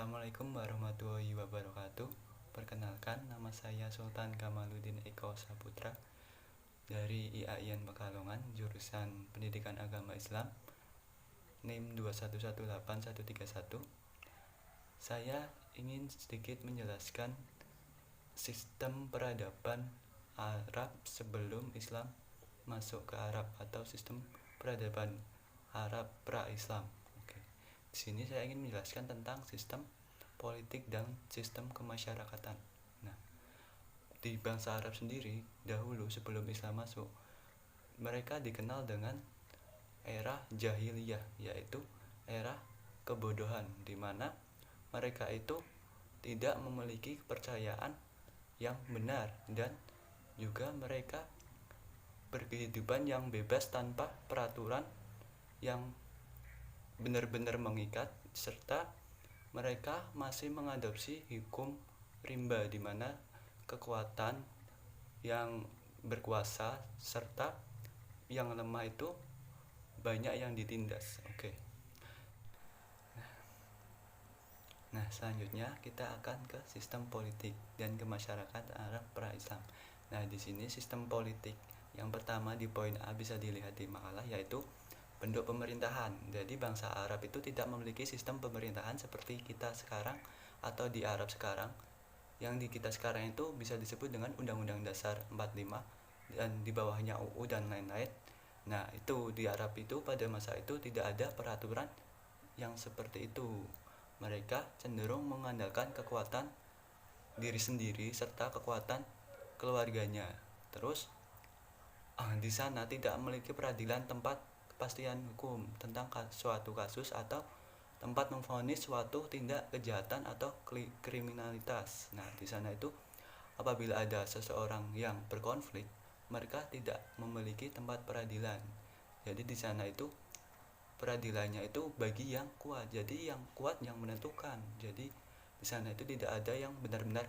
Assalamualaikum warahmatullahi wabarakatuh. Perkenalkan, nama saya Sultan Kamaluddin Eko Saputra dari IAIN Pekalongan, jurusan Pendidikan Agama Islam, NIM 2118131. Saya ingin sedikit menjelaskan sistem peradaban Arab sebelum Islam masuk ke Arab atau sistem peradaban Arab pra-Islam. Di sini saya ingin menjelaskan tentang sistem politik dan sistem kemasyarakatan. Nah, di bangsa Arab sendiri dahulu sebelum Islam masuk, mereka dikenal dengan era jahiliyah, yaitu era kebodohan, di mana mereka itu tidak memiliki kepercayaan yang benar dan juga mereka berkehidupan yang bebas tanpa peraturan yang benar-benar mengikat, serta mereka masih mengadopsi hukum rimba, di mana kekuatan yang berkuasa serta yang lemah itu banyak yang ditindas. Nah, selanjutnya kita akan ke sistem politik dan kemasyarakatan Arab pra-Islam. Nah, di sini sistem politik yang pertama di poin A bisa dilihat di makalah, yaitu bentuk pemerintahan. Jadi bangsa Arab itu tidak memiliki sistem pemerintahan seperti kita sekarang atau di Arab sekarang. Yang di kita sekarang itu bisa disebut dengan Undang-Undang Dasar 45 dan di bawahnya UU dan lain-lain. Nah, itu di Arab itu pada masa itu tidak ada peraturan yang seperti itu. Mereka cenderung mengandalkan kekuatan diri sendiri serta kekuatan keluarganya. Terus di sana tidak memiliki peradilan tempat kepastian hukum tentang suatu kasus atau tempat memvonis suatu tindak kejahatan atau kriminalitas. Nah, di sana itu apabila ada seseorang yang berkonflik, mereka tidak memiliki tempat peradilan. Jadi di sana itu peradilannya itu bagi yang kuat. Jadi yang kuat yang menentukan. Jadi di sana itu tidak ada yang benar-benar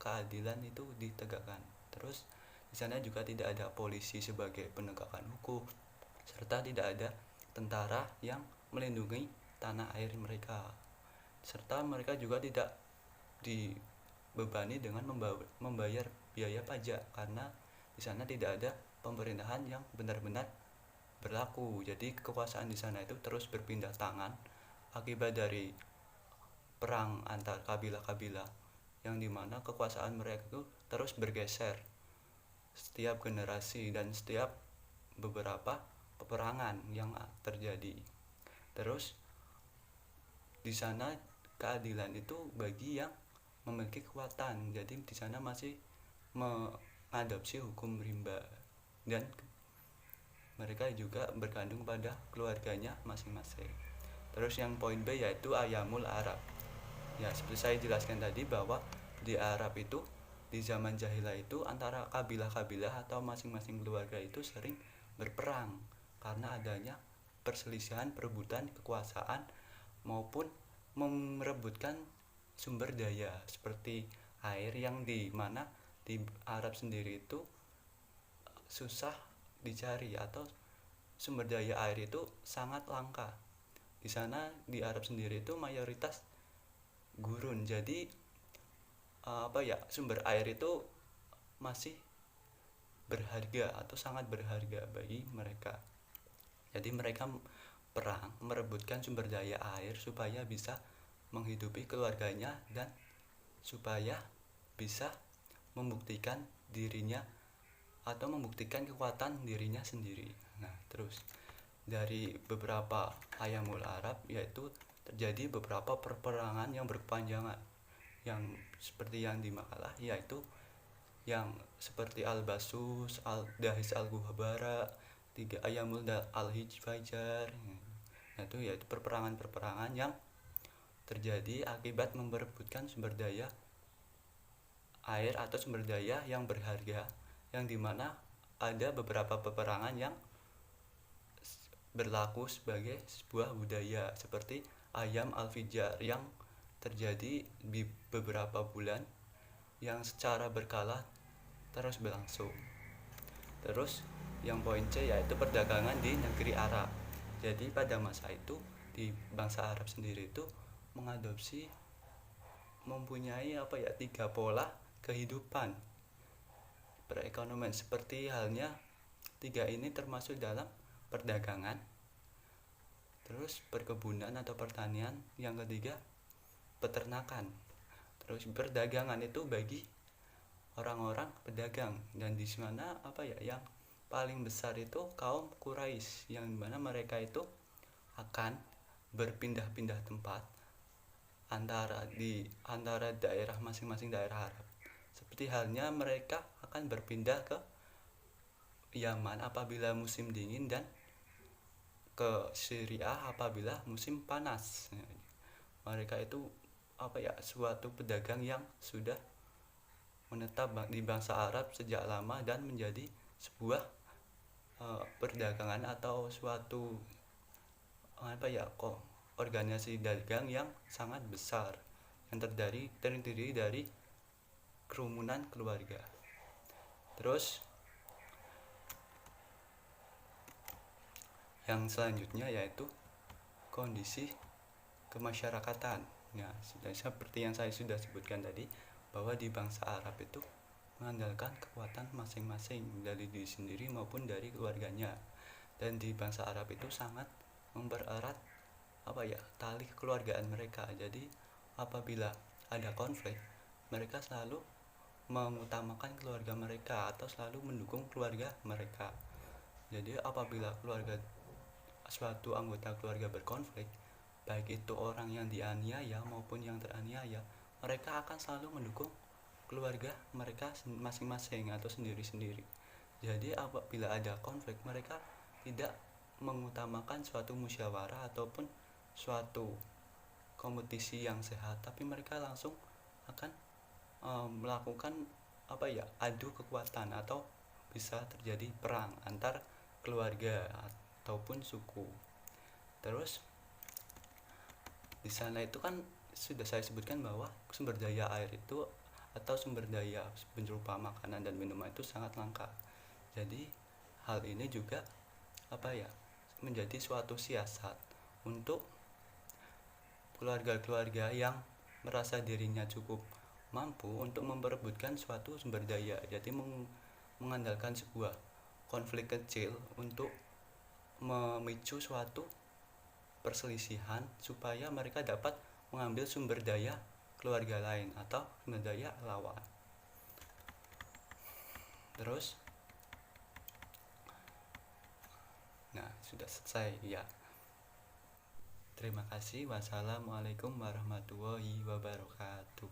keadilan itu ditegakkan. Terus di sana juga tidak ada polisi sebagai penegakan hukum, serta tidak ada tentara yang melindungi tanah air mereka, serta mereka juga tidak dibebani dengan membayar biaya pajak karena di sana tidak ada pemerintahan yang benar-benar berlaku. Jadi kekuasaan di sana itu terus berpindah tangan akibat dari perang antar kabilah-kabilah, yang dimana kekuasaan mereka itu terus bergeser setiap generasi dan setiap beberapa peperangan yang terjadi. Terus di sana keadilan itu bagi yang memiliki kekuatan. Jadi di sana masih mengadopsi hukum rimba dan mereka juga bergantung pada keluarganya masing-masing. Terus yang poin B yaitu Ayamul Arab. Ya, seperti saya jelaskan tadi bahwa di Arab itu di zaman jahiliyah itu antara kabilah-kabilah atau masing-masing keluarga itu sering berperang karena adanya perselisihan perebutan kekuasaan maupun merebutkan sumber daya seperti air, yang di mana di Arab sendiri itu susah dicari atau sumber daya air itu sangat langka. Di sana di Arab sendiri itu mayoritas gurun. Jadi sumber air itu masih berharga atau sangat berharga bagi mereka. Jadi mereka perang merebutkan sumber daya air supaya bisa menghidupi keluarganya dan supaya bisa membuktikan dirinya atau membuktikan kekuatan dirinya sendiri. Nah, terus dari beberapa Ayamul Arab yaitu terjadi beberapa perperangan yang berkepanjangan, yang seperti yang di makalah, yaitu yang seperti Al-Basus, Al-Dahis Al-Guhabara, 3 Ayamul Al-Hijfajar. Itu yaitu perperangan-perperangan yang terjadi akibat memperebutkan sumber daya air atau sumber daya yang berharga, yang dimana ada beberapa peperangan yang berlaku sebagai sebuah budaya seperti Ayam Al-Fijar yang terjadi di beberapa bulan yang secara berkala terus berlangsung. Terus yang poin C yaitu perdagangan di negeri Arab. Jadi pada masa itu di bangsa Arab sendiri itu mengadopsi mempunyai tiga pola kehidupan perekonomian, seperti halnya tiga ini termasuk dalam perdagangan, terus perkebunan atau pertanian, yang ketiga peternakan. Terus perdagangan itu bagi orang-orang pedagang, dan di sana yang paling besar itu kaum Quraisy, yang dimana mereka itu akan berpindah-pindah tempat antara daerah masing-masing daerah Arab. Seperti halnya mereka akan berpindah ke Yaman apabila musim dingin dan ke Syria apabila musim panas. Mereka itu suatu pedagang yang sudah menetap di bangsa Arab sejak lama dan menjadi sebuah perdagangan atau suatu organisasi dagang yang sangat besar, yang terdiri dari kerumunan keluarga. Terus yang selanjutnya yaitu kondisi kemasyarakatan. Nah, seperti yang saya sudah sebutkan tadi, bahwa di bangsa Arab itu mengandalkan kekuatan masing-masing dari diri sendiri maupun dari keluarganya. Dan di bangsa Arab itu sangat mempererat tali kekeluargaan mereka. Jadi apabila ada konflik, mereka selalu mengutamakan keluarga mereka atau selalu mendukung keluarga mereka. Jadi apabila suatu anggota keluarga berkonflik, baik itu orang yang dianiaya maupun yang teraniaya, mereka akan selalu mendukung keluarga mereka masing-masing atau sendiri-sendiri. Jadi apabila ada konflik, mereka tidak mengutamakan suatu musyawarah ataupun suatu kompetisi yang sehat, tapi mereka langsung akan melakukan adu kekuatan, atau bisa terjadi perang antar keluarga ataupun suku. Terus di sana itu kan sudah saya sebutkan bahwa sumber daya air itu atau sumber daya berupa makanan dan minuman itu sangat langka. Jadi hal ini juga menjadi suatu siasat untuk keluarga-keluarga yang merasa dirinya cukup mampu untuk memperebutkan suatu sumber daya. Jadi mengandalkan sebuah konflik kecil untuk memicu suatu perselisihan supaya mereka dapat mengambil sumber daya keluarga lain atau sumber daya lawan. Terus sudah selesai ya. Terima kasih. Wassalamualaikum warahmatullahi wabarakatuh.